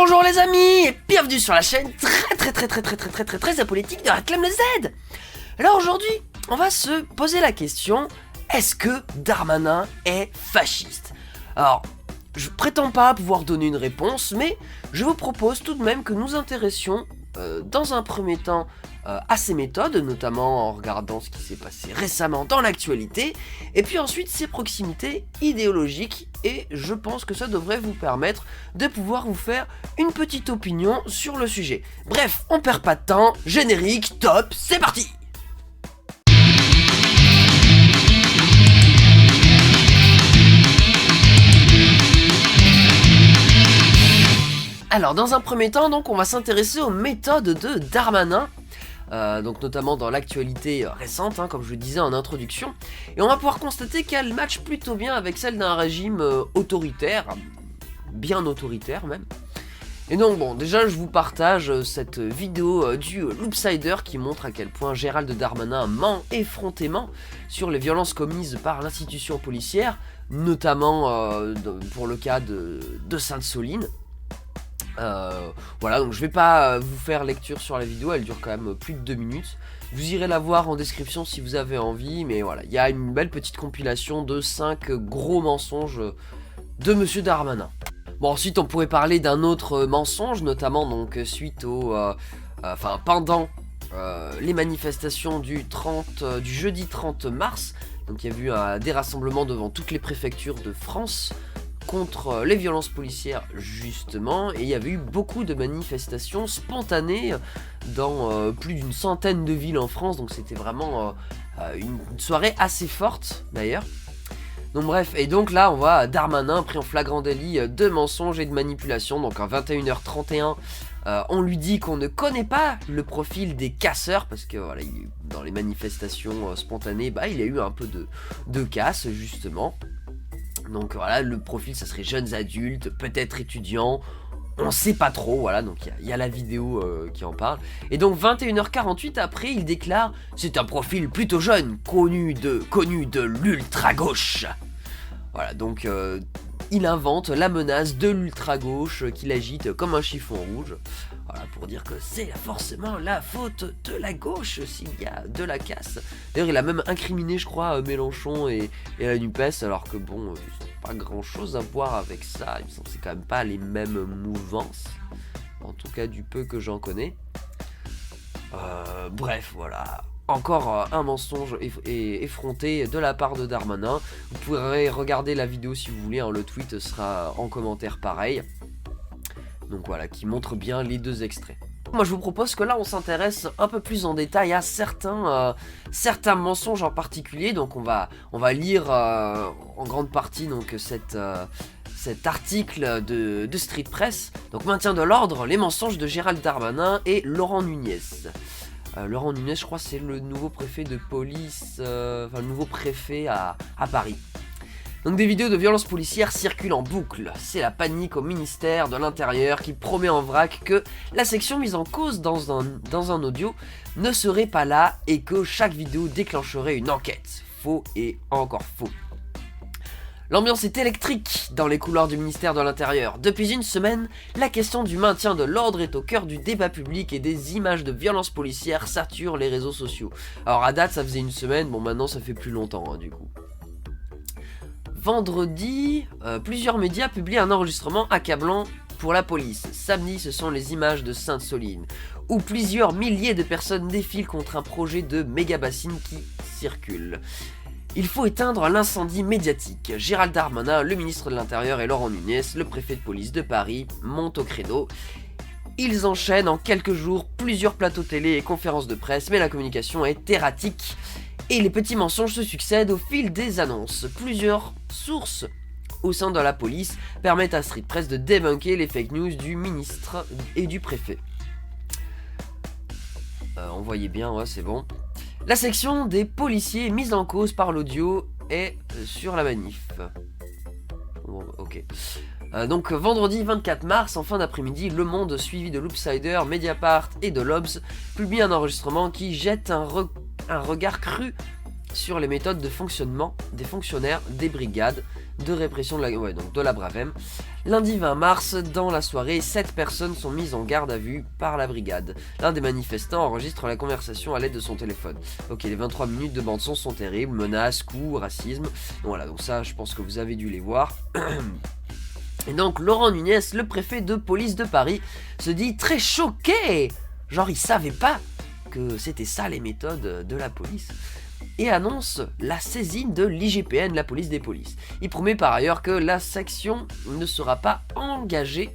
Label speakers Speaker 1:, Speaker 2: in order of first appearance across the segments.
Speaker 1: Bonjour les amis et bienvenue sur la chaîne très apolitique de Réclame le Z. Alors aujourd'hui, on va se poser la question, est-ce que Darmanin est fasciste? Alors, je prétends pas pouvoir donner une réponse, mais je vous propose tout de même que nous intéressions dans un premier temps à ses méthodes, notamment en regardant ce qui s'est passé récemment dans l'actualité, et puis ensuite ses proximités idéologiques, et je pense que ça devrait vous permettre de pouvoir vous faire une petite opinion sur le sujet. Bref, on perd pas de temps, générique, top, c'est parti! Alors, dans un premier temps, donc, on va s'intéresser aux méthodes de Darmanin, donc notamment dans l'actualité récente, comme je le disais en introduction, et on va pouvoir constater qu'elle match plutôt bien avec celle d'un régime autoritaire, bien autoritaire même. Et donc bon, déjà je vous partage cette vidéo du Loopsider qui montre à quel point Gérald Darmanin ment effrontément sur les violences commises par l'institution policière, notamment pour le cas de Sainte-Soline. Voilà, donc je vais pas vous faire lecture sur la vidéo, elle dure quand même plus de 2 minutes. Vous irez la voir en description si vous avez envie, mais voilà, il y a une belle petite compilation de 5 gros mensonges de Monsieur Darmanin. Bon, ensuite on pourrait parler d'un autre mensonge, notamment donc suite au... pendant les manifestations du jeudi 30 mars. Donc il y a eu des rassemblements devant toutes les préfectures de France contre les violences policières justement, et il y avait eu beaucoup de manifestations spontanées dans plus d'une centaine de villes en France, donc c'était vraiment une soirée assez forte d'ailleurs. Donc bref, et donc là on voit Darmanin pris en flagrant délit de mensonges et de manipulation. Donc à 21h31 on lui dit qu'on ne connaît pas le profil des casseurs, parce que voilà, dans les manifestations spontanées, il y a eu un peu de casse justement. Donc voilà, le profil ça serait jeunes adultes, peut-être étudiants, on sait pas trop, voilà, donc il y a la vidéo qui en parle. Et donc 21h48 après, il déclare « C'est un profil plutôt jeune, connu de l'ultra-gauche ». Voilà, donc il invente la menace de l'ultra-gauche qu'il agite comme un chiffon rouge. Voilà, pour dire que c'est forcément la faute de la gauche s'il y a de la casse. D'ailleurs, il a même incriminé, je crois, Mélenchon et la NUPES, alors que bon, pas grand chose à voir avec ça. Il me semble que c'est quand même pas les mêmes mouvances, en tout cas du peu que j'en connais. Bref, voilà. Encore un mensonge effronté de la part de Darmanin. Vous pourrez regarder la vidéo si vous voulez, le tweet sera en commentaire pareil. Donc voilà, qui montre bien les deux extraits. Moi je vous propose que là on s'intéresse un peu plus en détail à certains mensonges en particulier. Donc on va lire en grande partie donc cet article de Street Press. Donc maintien de l'ordre, les mensonges de Gérald Darmanin et Laurent Nunez. Laurent Nunez, je crois c'est le nouveau préfet de police, le nouveau préfet à Paris. Donc des vidéos de violences policières circulent en boucle. C'est la panique au ministère de l'Intérieur qui promet en vrac que la section mise en cause dans un audio ne serait pas là et que chaque vidéo déclencherait une enquête. Faux et encore faux. L'ambiance est électrique dans les couloirs du ministère de l'Intérieur. Depuis une semaine, la question du maintien de l'ordre est au cœur du débat public et des images de violences policières saturent les réseaux sociaux. Alors à date ça faisait une semaine, bon maintenant ça fait plus longtemps du coup. Vendredi, plusieurs médias publient un enregistrement accablant pour la police. Samedi, ce sont les images de Sainte-Soline, où plusieurs milliers de personnes défilent contre un projet de méga-bassine qui circule. Il faut éteindre l'incendie médiatique. Gérald Darmanin, le ministre de l'Intérieur, et Laurent Nunez, le préfet de police de Paris, montent au créneau. Ils enchaînent en quelques jours plusieurs plateaux télé et conférences de presse, mais la communication est erratique. Et les petits mensonges se succèdent au fil des annonces. Plusieurs sources au sein de la police permettent à Street Press de débunker les fake news du ministre et du préfet. On voyait bien, ouais, c'est bon. La section des policiers mise en cause par l'audio est sur la manif. Bon, ok. Donc vendredi 24 mars, en fin d'après-midi, Le Monde, suivi de Loopsider, Mediapart et de l'Obs, publie un enregistrement qui jette un regard cru sur les méthodes de fonctionnement des fonctionnaires des brigades de répression de la Bravem. Lundi 20 mars, dans la soirée, 7 personnes sont mises en garde à vue par la brigade. L'un des manifestants enregistre la conversation à l'aide de son téléphone. Ok, les 23 minutes de bande-son sont terribles, menaces, coups, racisme. Voilà, donc ça, je pense que vous avez dû les voir. Et donc, Laurent Nunez, le préfet de police de Paris, se dit très choqué. Genre, il savait pas que c'était ça les méthodes de la police. Et annonce la saisine de l'IGPN, la police des polices. Il promet par ailleurs que la section ne sera pas engagée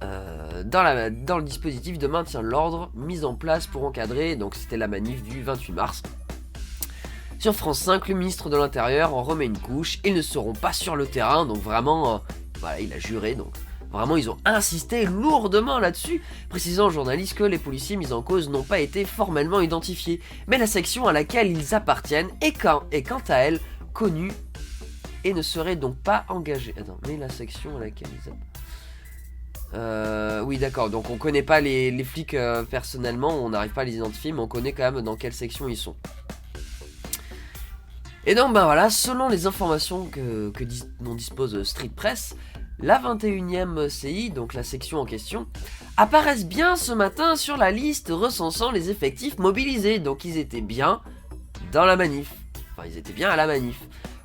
Speaker 1: dans le dispositif de maintien de l'ordre mis en place pour encadrer, donc c'était la manif du 28 mars. Sur France 5, le ministre de l'Intérieur en remet une couche, ils ne seront pas sur le terrain, donc vraiment, voilà, il a juré, donc vraiment ils ont insisté lourdement là-dessus, précisant aux journalistes que les policiers mis en cause n'ont pas été formellement identifiés, mais la section à laquelle ils appartiennent est quant à elle connue et ne serait donc pas engagée. Attends, mais la section à laquelle ils appartiennent... oui d'accord, donc on connaît pas les flics personnellement, on n'arrive pas à les identifier, mais on connaît quand même dans quelle section ils sont. Et donc ben voilà, selon les informations dont dispose Street Press, la 21e CI, donc la section en question, apparaissent bien ce matin sur la liste recensant les effectifs mobilisés, donc ils étaient bien dans la manif, enfin ils étaient bien à la manif,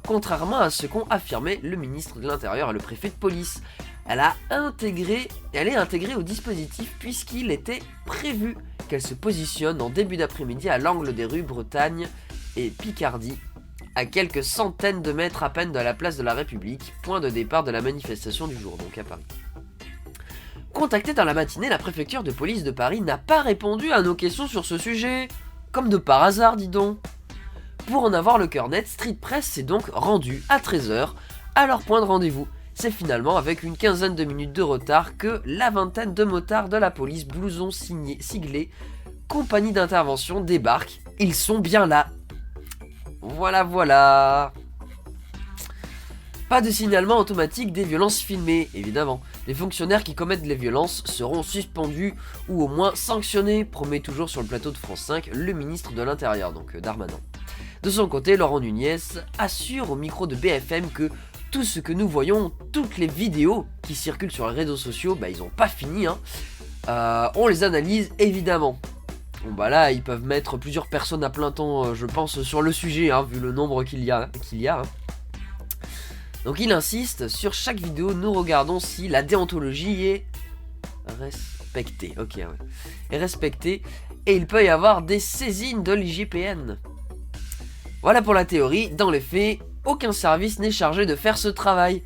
Speaker 1: contrairement à ce qu'ont affirmé le ministre de l'Intérieur et le préfet de police. Elle est intégrée au dispositif puisqu'il était prévu qu'elle se positionne en début d'après-midi à l'angle des rues Bretagne et Picardie, à quelques centaines de mètres à peine de la place de la République, point de départ de la manifestation du jour, donc à Paris. Contactée dans la matinée, la préfecture de police de Paris n'a pas répondu à nos questions sur ce sujet. Comme de par hasard, dis donc. Pour en avoir le cœur net, Street Press s'est donc rendu à 13h à leur point de rendez-vous. C'est finalement avec une quinzaine de minutes de retard que la vingtaine de motards de la police, blousons siglés, compagnie d'intervention débarquent. Ils sont bien là. Voilà. Pas de signalement automatique des violences filmées, évidemment. Les fonctionnaires qui commettent les violences seront suspendus ou au moins sanctionnés, promet toujours sur le plateau de France 5 le ministre de l'Intérieur, donc Darmanin. De son côté, Laurent Nunez assure au micro de BFM que tout ce que nous voyons, toutes les vidéos qui circulent sur les réseaux sociaux, ils ont pas fini, on les analyse évidemment. Bon bah là, ils peuvent mettre plusieurs personnes à plein temps, je pense, sur le sujet, vu le nombre qu'il y a. Donc il insiste, sur chaque vidéo, nous regardons si la déontologie est respectée. Ok, ouais. Est respectée, et il peut y avoir des saisines de l'IGPN. Voilà pour la théorie. Dans les faits, aucun service n'est chargé de faire ce travail.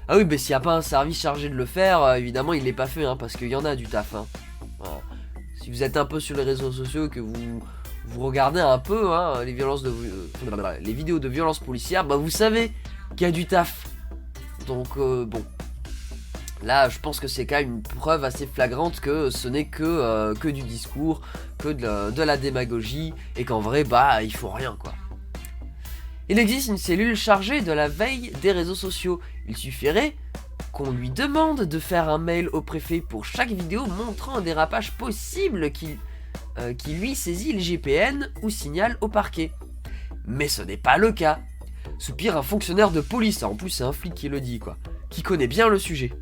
Speaker 1: Ah oui, mais s'il n'y a pas un service chargé de le faire, évidemment, il n'est pas fait, parce qu'il y en a du taf. Voilà. Si vous êtes un peu sur les réseaux sociaux et que vous regardez un peu les vidéos de violences policières, vous savez qu'il y a du taf. Donc bon, là je pense que c'est quand même une preuve assez flagrante que ce n'est que du discours, que de la démagogie, et qu'en vrai il faut rien quoi. Il existe une cellule chargée de la veille des réseaux sociaux. Il suffirait qu'on lui demande de faire un mail au préfet pour chaque vidéo montrant un dérapage possible qui lui saisit l'IGPN ou signale au parquet. Mais ce n'est pas le cas. Soupire un fonctionnaire de police, en plus c'est un flic qui le dit qui connaît bien le sujet.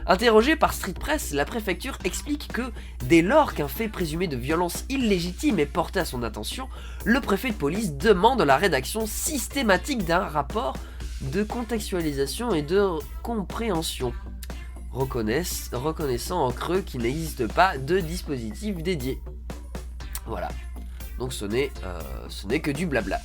Speaker 1: Interrogé par Street Press, la préfecture explique que dès lors qu'un fait présumé de violence illégitime est porté à son attention, le préfet de police demande la rédaction systématique d'un rapport de contextualisation et de compréhension, reconnaissant en creux qu'il n'existe pas de dispositif dédié. Voilà, donc ce n'est que du blabla.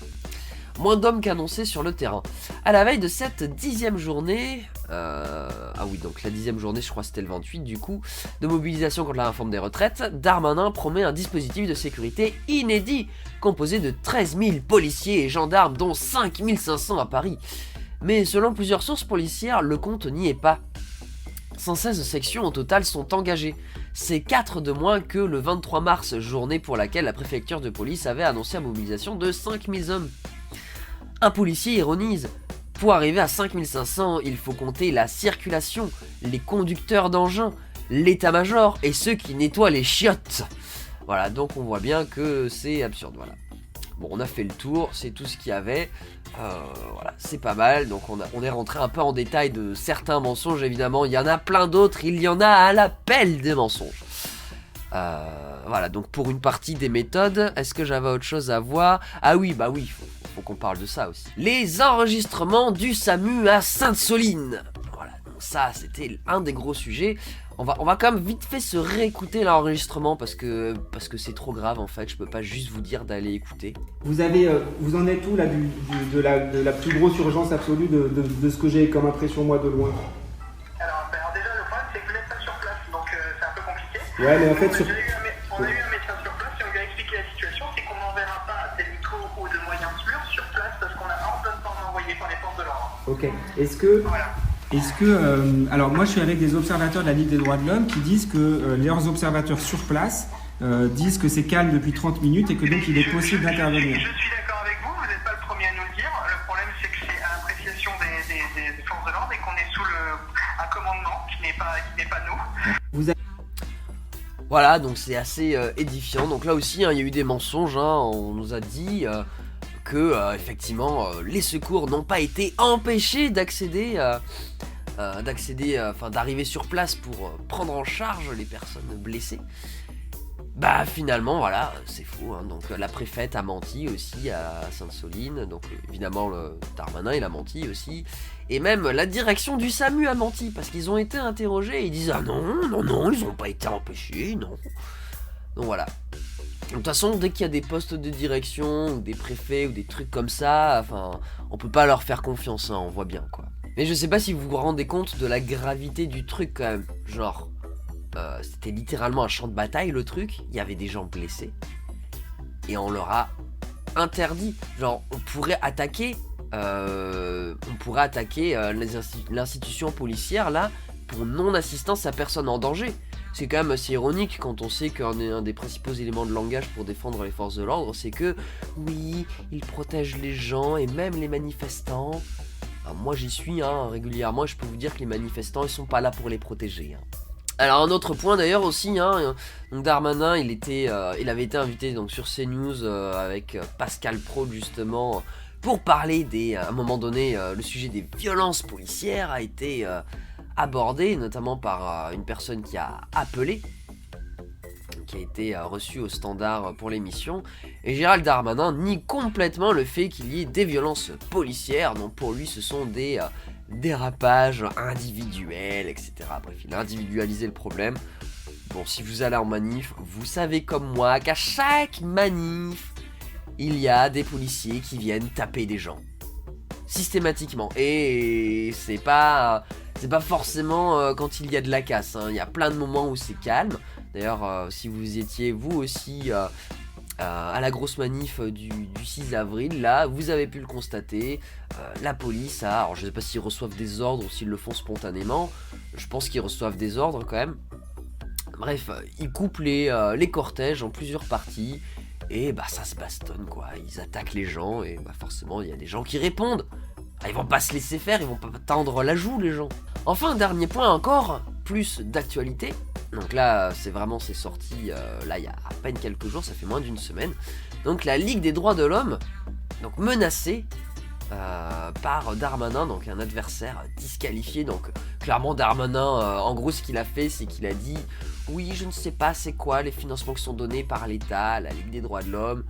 Speaker 1: Moins d'hommes qu'annoncé sur le terrain. À la veille de cette 10e journée, donc la 10e journée, je crois que c'était le 28 du coup, de mobilisation contre la réforme des retraites, Darmanin promet un dispositif de sécurité inédit, composé de 13 000 policiers et gendarmes, dont 5 500 à Paris. Mais selon plusieurs sources policières, le compte n'y est pas. 116 sections au total sont engagées. C'est 4 de moins que le 23 mars, journée pour laquelle la préfecture de police avait annoncé la mobilisation de 5 000 hommes. Un policier ironise. Pour arriver à 5500, il faut compter la circulation, les conducteurs d'engins, l'état-major et ceux qui nettoient les chiottes. Voilà, donc on voit bien que c'est absurde, voilà. Bon, on a fait le tour, c'est tout ce qu'il y avait. Voilà, c'est pas mal. Donc on est rentré un peu en détail de certains mensonges, évidemment. Il y en a plein d'autres, il y en a à l'appel des mensonges. Voilà, donc pour une partie des méthodes, est-ce que j'avais autre chose à voir? Ah oui, bah oui, faut qu'on parle de ça aussi. Les enregistrements du SAMU à Sainte-Soline. Voilà, donc ça c'était un des gros sujets. On va quand même vite fait se réécouter l'enregistrement parce que c'est trop grave en fait, je peux pas juste vous dire d'aller écouter.
Speaker 2: Vous en êtes où là de la plus grosse urgence absolue de ce que j'ai comme impression moi de loin?
Speaker 3: Alors déjà le problème c'est que vous n'êtes pas sur place, donc c'est un peu compliqué.
Speaker 2: Ouais, mais en fait
Speaker 3: On a eu un médecin sur place et on lui a expliqué la situation, c'est qu'on n'enverra pas d'hélico ou de moyens sûrs sur place parce qu'on a un peu de temps à envoyer par les forces de l'ordre.
Speaker 2: Ok.
Speaker 3: Voilà.
Speaker 2: Alors moi je suis avec des observateurs de la Ligue des droits de l'homme qui disent que leurs observateurs sur place disent que c'est calme depuis 30 minutes et que donc il est possible d'intervenir.
Speaker 3: Je suis d'accord avec vous, vous n'êtes pas le premier à nous le dire. Le problème c'est que c'est à l'appréciation des forces de l'ordre et qu'on est sous un commandement qui n'est pas nous.
Speaker 1: Voilà, donc c'est assez édifiant. Donc là aussi, il y a eu des mensonges. On nous a dit que effectivement, les secours n'ont pas été empêchés d'arriver sur place pour prendre en charge les personnes blessées. Bah finalement, voilà, c'est faux. Donc la préfète a menti aussi à Sainte-Soline. Donc évidemment, le Darmanin, il a menti aussi. Et même la direction du SAMU a menti parce qu'ils ont été interrogés et ils disent « Ah non, ils n'ont pas été empêchés, non ». Donc voilà. De toute façon, dès qu'il y a des postes de direction ou des préfets ou des trucs comme ça, enfin, on peut pas leur faire confiance, on voit bien quoi. Mais je sais pas si vous vous rendez compte de la gravité du truc quand même. Genre, c'était littéralement un champ de bataille le truc, il y avait des gens blessés et on leur a interdit. Genre, on pourrait attaquer l'institution policière là pour non-assistance à personne en danger. C'est quand même assez ironique quand on sait qu'un des principaux éléments de langage pour défendre les forces de l'ordre, c'est que oui, ils protègent les gens et même les manifestants. Alors moi j'y suis régulièrement et je peux vous dire que les manifestants ils sont pas là pour les protéger. Alors un autre point d'ailleurs aussi, donc Darmanin il avait été invité donc sur CNews avec Pascal Praud justement pour parler à un moment donné le sujet des violences policières a été abordé notamment par une personne qui a appelé, qui a été reçue au standard pour l'émission, et Gérald Darmanin nie complètement le fait qu'il y ait des violences policières. Donc pour lui ce sont des dérapages individuels, etc. Bref, il a individualisé le problème. Bon, si vous allez en manif, vous savez comme moi qu'à chaque manif, il y a des policiers qui viennent taper des gens. Systématiquement. Et c'est pas forcément quand il y a de la casse. Il y a plein de moments où c'est calme. D'ailleurs, si vous étiez vous aussi à la grosse manif du 6 avril, là, vous avez pu le constater. La police alors je sais pas s'ils reçoivent des ordres ou s'ils le font spontanément. Je pense qu'ils reçoivent des ordres quand même. Bref, ils coupent les cortèges en plusieurs parties. Et bah ça se bastonne quoi, ils attaquent les gens et bah forcément il y a des gens qui répondent. Ils vont pas se laisser faire, ils vont pas tendre la joue les gens. Enfin dernier point encore, plus d'actualité. Donc là c'est sorti là il y a à peine quelques jours, ça fait moins d'une semaine. Donc la Ligue des droits de l'homme, donc menacée par Darmanin, donc un adversaire disqualifié. Donc clairement Darmanin en gros ce qu'il a fait c'est qu'il a dit oui je ne sais pas c'est quoi les financements qui sont donnés par l'État à la Ligue des droits de l'homme,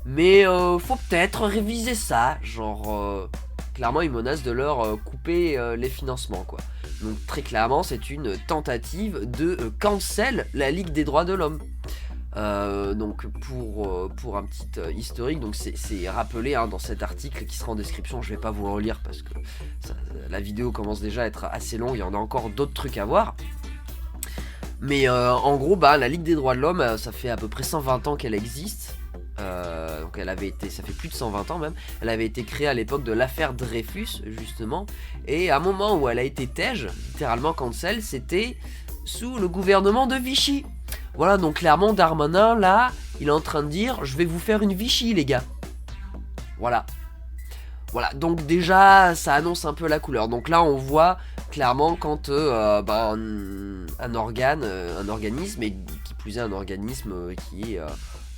Speaker 1: mais faut peut-être réviser ça, genre clairement il menace de leur couper les financements quoi. Donc très clairement c'est une tentative de cancel la Ligue des droits de l'homme. Donc pour un petit historique, donc c'est rappelé dans cet article qui sera en description. Je vais pas vous le relire parce que la vidéo commence déjà à être assez longue, il y en a encore d'autres trucs à voir. Mais en gros la Ligue des droits de l'homme ça fait à peu près 120 ans qu'elle existe. Donc ça fait plus de 120 ans même. Elle avait été créée à l'époque de l'affaire Dreyfus justement. Et à un moment où elle a été littéralement cancel, c'était sous le gouvernement de Vichy. Voilà, donc clairement Darmanin là, il est en train de dire je vais vous faire une Vichy les gars. Voilà, donc déjà ça annonce un peu la couleur. Donc là on voit clairement quand un organisme, et qui plus est un organisme qui est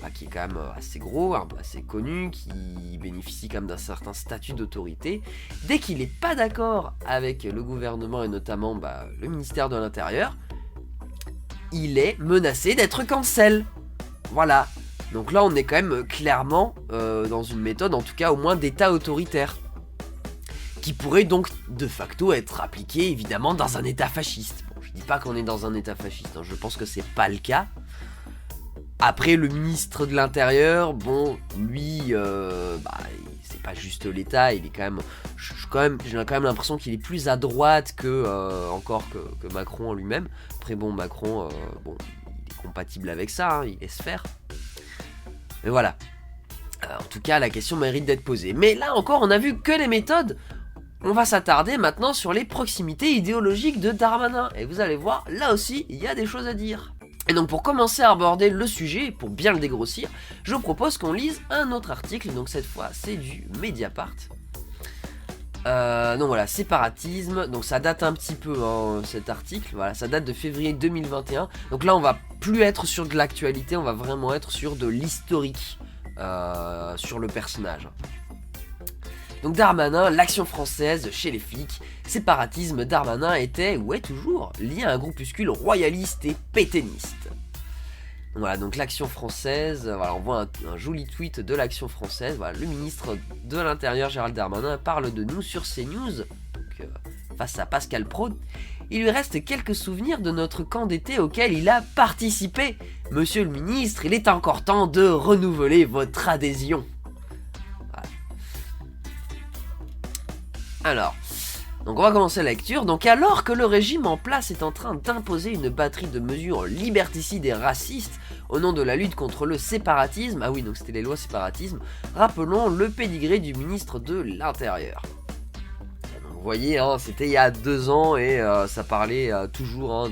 Speaker 1: qui est quand même assez gros, assez connu, qui bénéficie quand même d'un certain statut d'autorité, dès qu'il n'est pas d'accord avec le gouvernement et notamment le ministère de l'Intérieur, il est menacé d'être cancel. Voilà. Donc là, on est quand même clairement dans une méthode, en tout cas au moins d'État autoritaire, qui pourrait donc de facto être appliquée évidemment dans un État fasciste. Bon, je dis pas qu'on est dans un État fasciste, je pense que c'est pas le cas. Après, le ministre de l'Intérieur, bon, lui, c'est pas juste l'État, il est quand même, j'ai quand même l'impression qu'il est plus à droite que Macron en lui-même. Après, bon, Macron, il est compatible avec ça, il laisse faire. Mais voilà. En tout cas, la question mérite d'être posée. Mais là encore, on a vu que les méthodes. On va s'attarder maintenant sur les proximités idéologiques de Darmanin. Et vous allez voir, là aussi, il y a des choses à dire. Et donc pour commencer à aborder le sujet, pour bien le dégrossir, je vous propose qu'on lise un autre article, donc cette fois c'est du Mediapart. Donc voilà, séparatisme, donc ça date un petit peu cet article, voilà, ça date de février 2021. Donc là on va plus être sur de l'actualité, on va vraiment être sur de l'historique sur le personnage. Donc Darmanin, l'action française chez les flics, séparatisme, Darmanin était, ou est toujours, lié à un groupuscule royaliste et pétainiste. Voilà, donc l'action française, voilà, on voit un joli tweet de l'action française, voilà, le ministre de l'Intérieur Gérald Darmanin parle de nous sur CNews, donc, face à Pascal Praud. Il lui reste quelques souvenirs de notre camp d'été auquel il a participé. Monsieur le ministre, il est encore temps de renouveler votre adhésion. Alors, donc on va commencer la lecture. Donc alors que le régime en place est en train d'imposer une batterie de mesures liberticides et racistes au nom de la lutte contre le séparatisme, ah oui donc c'était les lois séparatisme, rappelons le pédigré du ministre de l'Intérieur. Donc, vous voyez, c'était il y a 2 ans et ça parlait toujours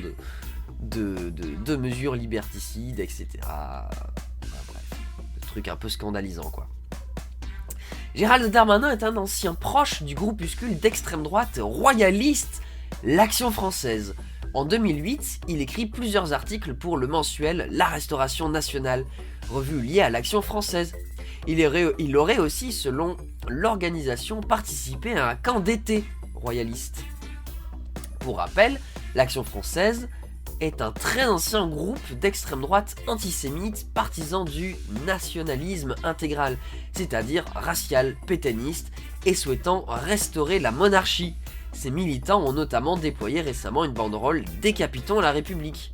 Speaker 1: de mesures liberticides, etc. Bref, des trucs un peu scandalisants quoi. Gérald Darmanin est un ancien proche du groupuscule d'extrême droite royaliste, l'Action française. En 2008, il écrit plusieurs articles pour le mensuel La Restauration Nationale, revue liée à l'Action française. Il aurait aussi, selon l'organisation, participé à un camp d'été royaliste. Pour rappel, l'Action française est un très ancien groupe d'extrême droite antisémite partisan du nationalisme intégral, c'est-à-dire racial, pétainiste et souhaitant restaurer la monarchie. Ces militants ont notamment déployé récemment une banderole « Décapitons la République ».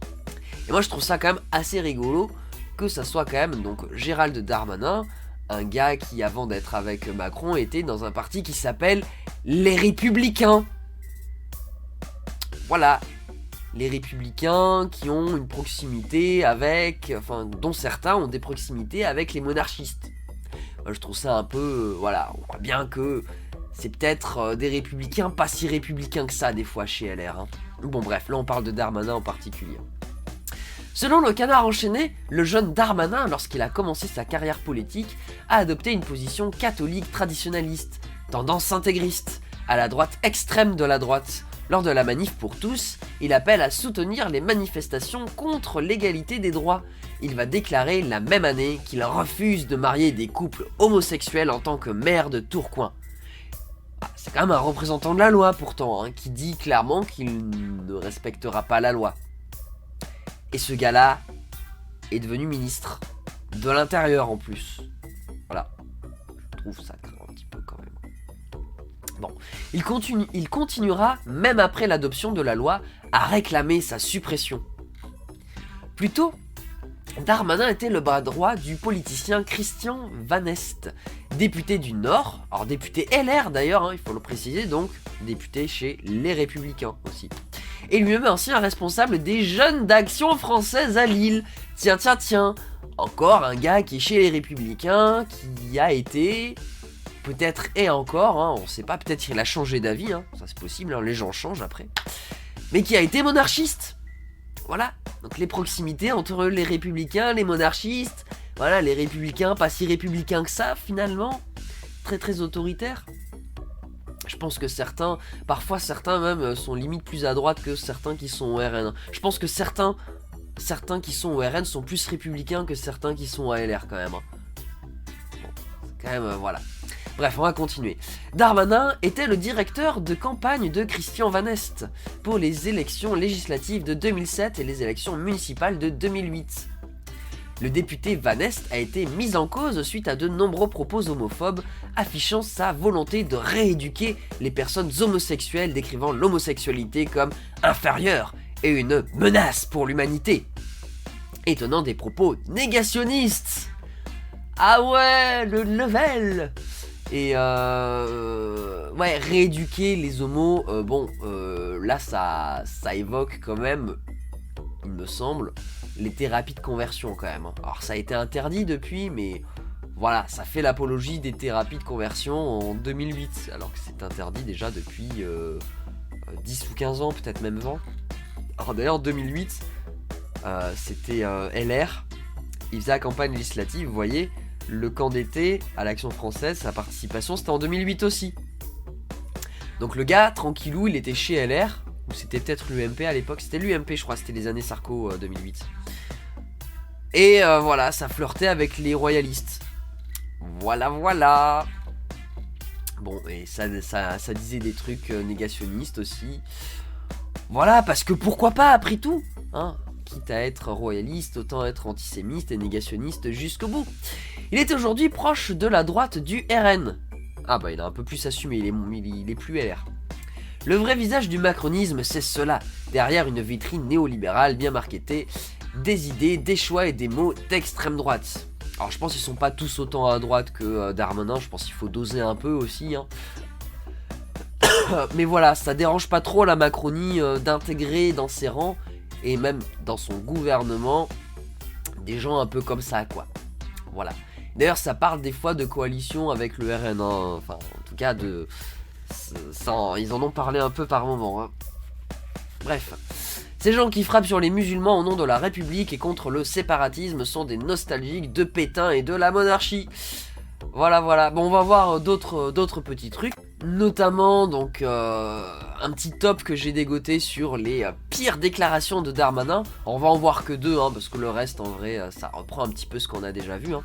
Speaker 1: Et moi je trouve ça quand même assez rigolo que ça soit quand même donc Gérald Darmanin, un gars qui avant d'être avec Macron était dans un parti qui s'appelle les Républicains. Voilà. Les Républicains qui ont une proximité avec, dont certains ont des proximités avec les monarchistes. Moi, je trouve ça un peu, voilà, on voit bien que c'est peut-être des Républicains pas si républicains que ça des fois chez LR. Bon bref, là on parle de Darmanin en particulier. Selon le Canard enchaîné, le jeune Darmanin, lorsqu'il a commencé sa carrière politique, a adopté une position catholique traditionnaliste, tendance intégriste, à la droite extrême de la droite. Lors de la manif pour tous, il appelle à soutenir les manifestations contre l'égalité des droits. Il va déclarer la même année qu'il refuse de marier des couples homosexuels en tant que maire de Tourcoing. C'est quand même un représentant de la loi pourtant, qui dit clairement qu'il ne respectera pas la loi. Et ce gars-là est devenu ministre de l'Intérieur en plus. Voilà, je trouve ça craint un petit peu quand même. Bon, il continuera, même après l'adoption de la loi, à réclamer sa suppression. Plus tôt, Darmanin était le bras droit du politicien Christian Van Est, député du Nord, alors député LR d'ailleurs, il faut le préciser, donc député chez les Républicains aussi. Et lui-même ancien responsable des jeunes d'Action française à Lille. Tiens, encore un gars qui est chez les Républicains, qui a été... peut-être et encore, on sait pas, peut-être qu'il a changé d'avis, ça c'est possible, les gens changent après, mais qui a été monarchiste. Voilà, donc les proximités entre les républicains, les monarchistes, voilà, les républicains pas si républicains que ça finalement, très très autoritaires. Je pense que parfois certains même sont limite plus à droite que certains qui sont au RN. Je pense que certains certains qui sont au RN sont plus républicains que certains qui sont à LR quand même. Hein. Bon, c'est quand même, voilà. Bref, on va continuer. Darmanin était le directeur de campagne de Christian Van Est pour les élections législatives de 2007 et les élections municipales de 2008. Le député Van Est a été mis en cause suite à de nombreux propos homophobes, affichant sa volonté de rééduquer les personnes homosexuelles, décrivant l'homosexualité comme inférieure et une menace pour l'humanité, et tenant des propos négationnistes. Ah ouais, le level. Et ouais, rééduquer les homos, là ça évoque quand même, il me semble, les thérapies de conversion quand même. Alors ça a été interdit depuis, mais voilà, ça fait l'apologie des thérapies de conversion en 2008, alors que c'est interdit déjà depuis 10 ou 15 ans, peut-être même 20. Alors d'ailleurs 2008, c'était LR, il faisait la campagne législative, vous voyez, le camp d'été à l'Action française, sa participation c'était en 2008 aussi. Donc le gars, tranquillou, il était chez LR, ou c'était peut-être l'UMP à l'époque, c'était l'UMP je crois, c'était les années Sarko 2008. Et voilà, ça flirtait avec les royalistes. Voilà. Bon, et ça disait des trucs négationnistes aussi. Voilà, parce que pourquoi pas après tout, hein, quitte à être royaliste, autant être antisémite et négationniste jusqu'au bout. Il est aujourd'hui proche de la droite du RN. Ah bah il a un peu plus assumé, il est plus LR. Le vrai visage du macronisme, c'est cela, derrière une vitrine néolibérale bien marketée, des idées, des choix et des mots d'extrême droite. Alors je pense qu'ils sont pas tous autant à droite que Darmanin, je pense qu'il faut doser un peu aussi, hein. Mais voilà, ça dérange pas trop la Macronie d'intégrer dans ses rangs, et même dans son gouvernement, des gens un peu comme ça, quoi. Voilà. D'ailleurs, ça parle des fois de coalition avec le RN, hein. Enfin, en tout cas, ils en ont parlé un peu par moment, hein. Bref. Ces gens qui frappent sur les musulmans au nom de la République et contre le séparatisme sont des nostalgiques de Pétain et de la monarchie. Voilà. Bon, on va voir d'autres petits trucs. Notamment, donc, un petit top que j'ai dégoté sur les pires déclarations de Darmanin. On va en voir que 2, hein, parce que le reste, en vrai, ça reprend un petit peu ce qu'on a déjà vu, hein.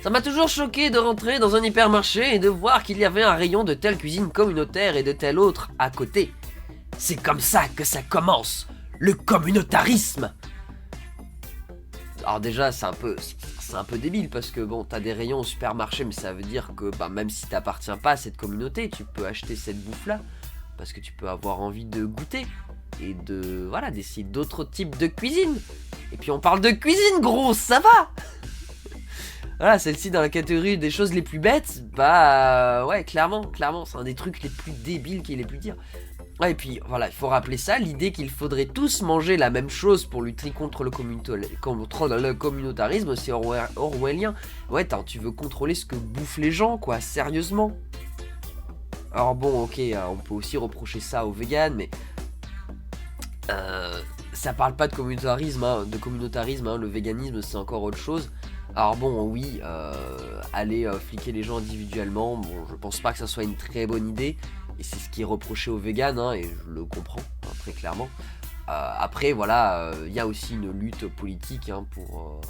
Speaker 1: Ça m'a toujours choqué de rentrer dans un hypermarché et de voir qu'il y avait un rayon de telle cuisine communautaire et de tel autre à côté. C'est comme ça que ça commence, le communautarisme. Alors déjà, c'est un peu débile parce que bon, t'as des rayons au supermarché, mais ça veut dire que même si t'appartiens pas à cette communauté, tu peux acheter cette bouffe-là parce que tu peux avoir envie de goûter et d'essayer d'autres types de cuisine. Et puis on parle de cuisine, gros, ça va. Voilà, celle-ci dans la catégorie des choses les plus bêtes, ouais, clairement, c'est un des trucs les plus débiles qu'il ait pu dire. Ouais, et puis voilà, il faut rappeler ça, l'idée qu'il faudrait tous manger la même chose pour lutter contre le communautarisme, c'est orwellien. Ouais, tu veux contrôler ce que bouffent les gens, quoi, sérieusement. Alors bon, ok, on peut aussi reprocher ça aux véganes, mais ça parle pas de communautarisme, hein, le véganisme c'est encore autre chose. Alors bon, oui, aller fliquer les gens individuellement, bon, je pense pas que ça soit une très bonne idée. Et c'est ce qui est reproché aux véganes, hein, et je le comprends, hein, très clairement. Après, voilà, il y a aussi une lutte politique, hein, pour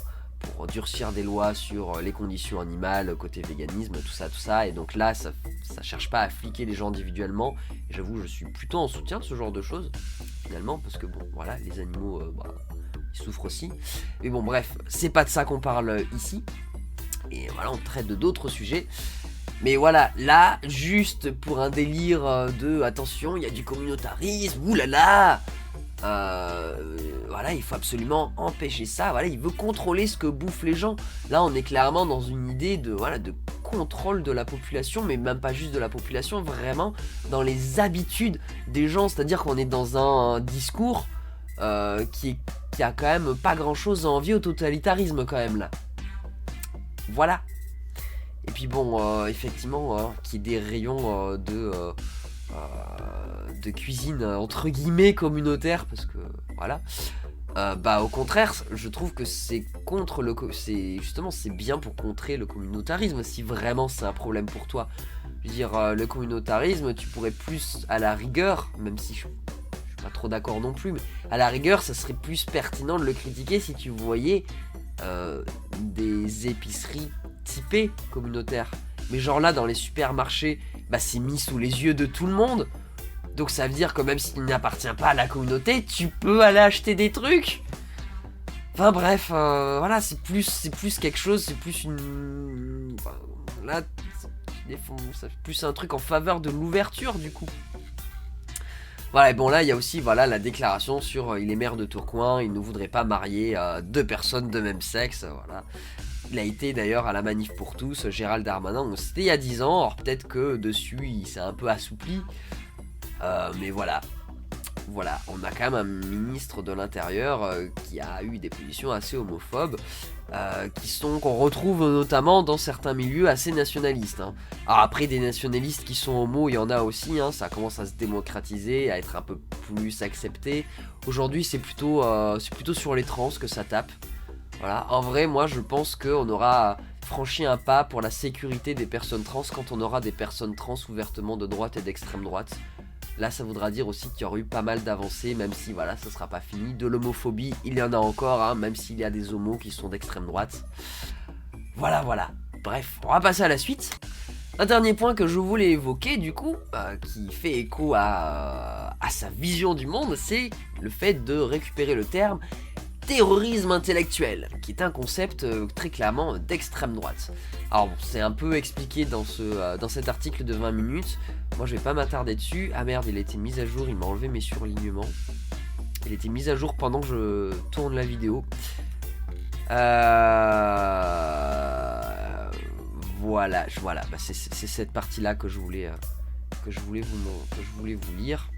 Speaker 1: durcir des lois sur les conditions animales, côté véganisme, tout ça. Et donc là, ça cherche pas à fliquer les gens individuellement. Et j'avoue, je suis plutôt en soutien de ce genre de choses, finalement, parce que bon, voilà, les animaux, ils souffrent aussi. Mais bon, bref, c'est pas de ça qu'on parle ici. Et voilà, on traite d'autres sujets. Mais voilà, là, juste pour un délire de attention, il y a du communautarisme, oulala. Voilà, il faut absolument empêcher ça. Voilà, il veut contrôler ce que bouffent les gens. Là, on est clairement dans une idée de contrôle de la population, mais même pas juste de la population, vraiment dans les habitudes des gens. C'est-à-dire qu'on est dans un discours qui a quand même pas grand-chose à envier au totalitarisme quand même là. Voilà. Et puis bon, effectivement, qu'il y ait des rayons de cuisine entre guillemets communautaire, parce que voilà. Au contraire, je trouve que c'est c'est bien pour contrer le communautarisme, si vraiment c'est un problème pour toi. Je veux dire, le communautarisme, tu pourrais plus à la rigueur, même si je pas trop d'accord non plus, mais à la rigueur, ça serait plus pertinent de le critiquer si tu voyais des épiceries typées communautaires. Mais genre là, dans les supermarchés, bah c'est mis sous les yeux de tout le monde. Donc ça veut dire que même s'il n'appartient pas à la communauté, tu peux aller acheter des trucs. Enfin bref, voilà, c'est plus quelque chose, c'est plus une... Là, c'est plus un truc en faveur de l'ouverture du coup. Voilà, et bon là il y a aussi voilà, la déclaration sur il est maire de Tourcoing, il ne voudrait pas marier deux personnes de même sexe, voilà. Il a été d'ailleurs à la manif pour tous, Gérald Darmanin, donc c'était il y a 10 ans, alors peut-être que dessus il s'est un peu assoupli, mais voilà. Voilà, on a quand même un ministre de l'Intérieur qui a eu des positions assez homophobes, qu'on retrouve notamment dans certains milieux assez nationalistes. Hein. Alors après, des nationalistes qui sont homos, il y en a aussi, hein, ça commence à se démocratiser, à être un peu plus accepté. Aujourd'hui, c'est plutôt sur les trans que ça tape. Voilà, en vrai, moi je pense qu'on aura franchi un pas pour la sécurité des personnes trans quand on aura des personnes trans ouvertement de droite et d'extrême droite. Là, ça voudra dire aussi qu'il y aura eu pas mal d'avancées, même si, voilà, ça sera pas fini. De l'homophobie, il y en a encore, hein, même s'il y a des homos qui sont d'extrême droite. Voilà, voilà. Bref, on va passer à la suite. Un dernier point que je voulais évoquer, du coup, qui fait écho à sa vision du monde, c'est le fait de récupérer le terme terrorisme intellectuel, qui est un concept très clairement d'extrême droite. Alors bon, c'est un peu expliqué dans cet article de 20 minutes, moi je vais pas m'attarder dessus. Ah merde, il a été mis à jour, il m'a enlevé mes surlignements. Il a été mis à jour pendant que je tourne la vidéo. Voilà, bah c'est cette partie-là que je voulais vous lire.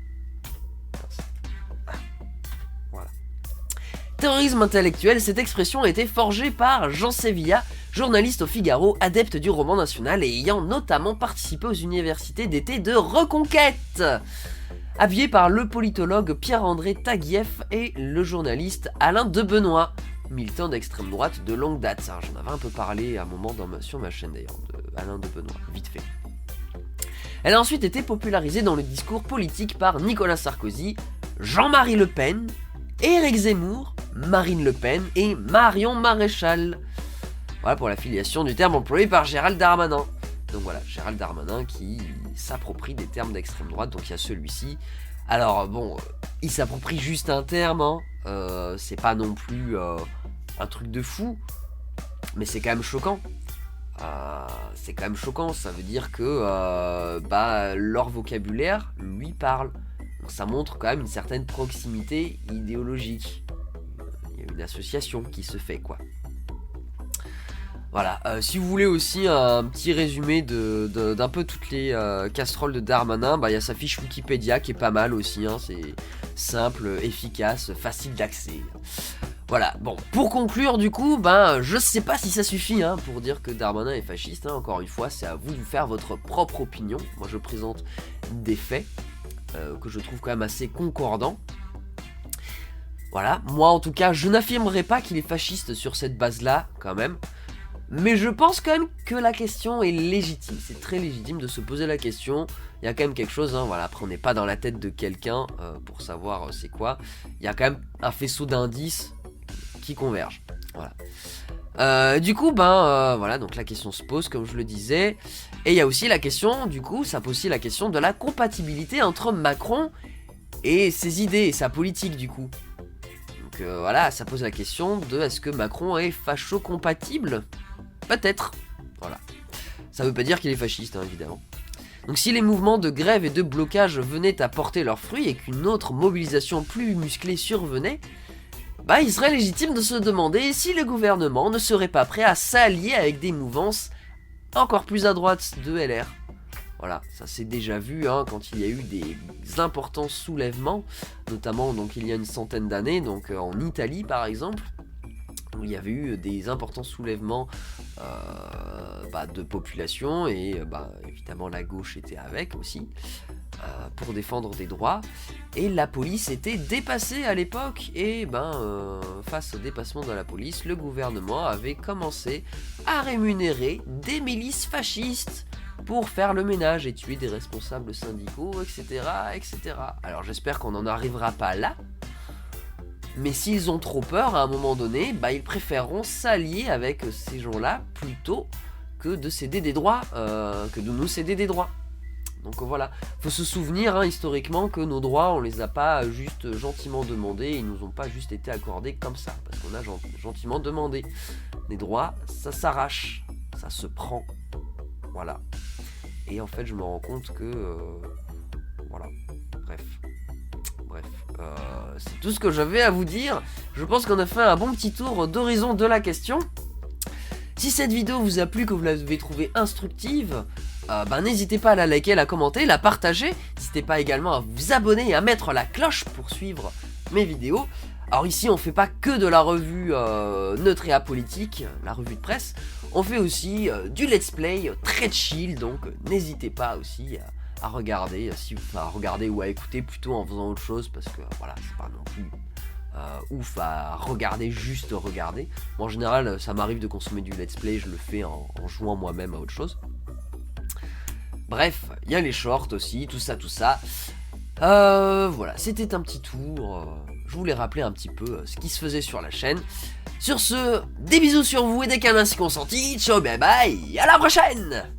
Speaker 1: Terrorisme intellectuel, cette expression a été forgée par Jean Sevilla, journaliste au Figaro, adepte du roman national et ayant notamment participé aux universités d'été de Reconquête. Appuyé par le politologue Pierre-André Taguieff et le journaliste Alain Debenoît, militant d'extrême droite de longue date. J'en avais un peu parlé à un moment sur ma chaîne d'ailleurs, de Alain Debenoît, vite fait. Elle a ensuite été popularisée dans le discours politique par Nicolas Sarkozy, Jean-Marie Le Pen, Éric Zemmour, Marine Le Pen et Marion Maréchal. Voilà pour la filiation du terme employé par Gérald Darmanin. Donc voilà, Gérald Darmanin qui s'approprie des termes d'extrême droite, donc il y a celui-ci. Alors bon, il s'approprie juste un terme, hein. C'est pas non plus un truc de fou, mais c'est quand même choquant. Ça veut dire que leur vocabulaire lui parle. Donc ça montre quand même une certaine proximité idéologique. Il y a une association qui se fait, quoi. Voilà, si vous voulez aussi un petit résumé d'un peu toutes les casseroles de Darmanin, il y a sa fiche Wikipédia qui est pas mal aussi, hein, c'est simple, efficace, facile d'accès. Voilà, bon, pour conclure du coup, je sais pas si ça suffit hein, pour dire que Darmanin est fasciste, hein. Encore une fois, c'est à vous de vous faire votre propre opinion. Moi je présente des faits que je trouve quand même assez concordants. Voilà, moi en tout cas, je n'affirmerai pas qu'il est fasciste sur cette base-là, quand même. Mais je pense quand même que la question est légitime. C'est très légitime de se poser la question. Il y a quand même quelque chose, hein, voilà. Après on n'est pas dans la tête de quelqu'un pour savoir c'est quoi. Il y a quand même un faisceau d'indices qui convergent. Voilà. Du coup, voilà, donc la question se pose, comme je le disais. Et il y a aussi la question, du coup, ça pose aussi la question de la compatibilité entre Macron et ses idées et sa politique, du coup. Donc voilà, ça pose la question de est-ce que Macron est facho-compatible ? Peut-être. Voilà. Ça veut pas dire qu'il est fasciste, hein, évidemment. Donc si les mouvements de grève et de blocage venaient à porter leurs fruits et qu'une autre mobilisation plus musclée survenait, il serait légitime de se demander si le gouvernement ne serait pas prêt à s'allier avec des mouvances encore plus à droite de LR. Voilà, ça s'est déjà vu hein, quand il y a eu des importants soulèvements, notamment donc il y a une centaine d'années, donc en Italie par exemple, où il y avait eu des importants soulèvements de population et évidemment la gauche était avec aussi pour défendre des droits et la police était dépassée à l'époque et face au dépassement de la police, le gouvernement avait commencé à rémunérer des milices fascistes pour faire le ménage et tuer des responsables syndicaux, etc. etc. Alors j'espère qu'on n'en arrivera pas là, mais s'ils ont trop peur, à un moment donné, bah, ils préféreront s'allier avec ces gens-là plutôt que de céder des droits, que de nous céder des droits. Donc voilà, faut se souvenir historiquement que nos droits, on les a pas juste gentiment demandés, ils nous ont pas juste été accordés comme ça, parce qu'on a gentiment demandé. Les droits, ça s'arrache, ça se prend, voilà. Et en fait, je me rends compte que, voilà, bref, c'est tout ce que j'avais à vous dire. Je pense qu'on a fait un bon petit tour d'horizon de la question. Si cette vidéo vous a plu, que vous l'avez trouvée instructive, n'hésitez pas à la liker, la commenter, la partager. N'hésitez pas également à vous abonner et à mettre la cloche pour suivre mes vidéos. Alors ici on fait pas que de la revue neutre et apolitique, la revue de presse. On fait aussi du let's play très chill, donc n'hésitez pas aussi à regarder, à regarder ou à écouter plutôt en faisant autre chose, parce que voilà, c'est pas non plus ouf à regarder, juste regarder. Moi, en général, ça m'arrive de consommer du let's play, je le fais en jouant moi-même à autre chose. Bref, il y a les shorts aussi, tout ça. Voilà, c'était un petit tour. Je voulais rappeler un petit peu ce qui se faisait sur la chaîne. Sur ce, des bisous sur vous et des câlins si consentis. Ciao, bye bye, à la prochaine!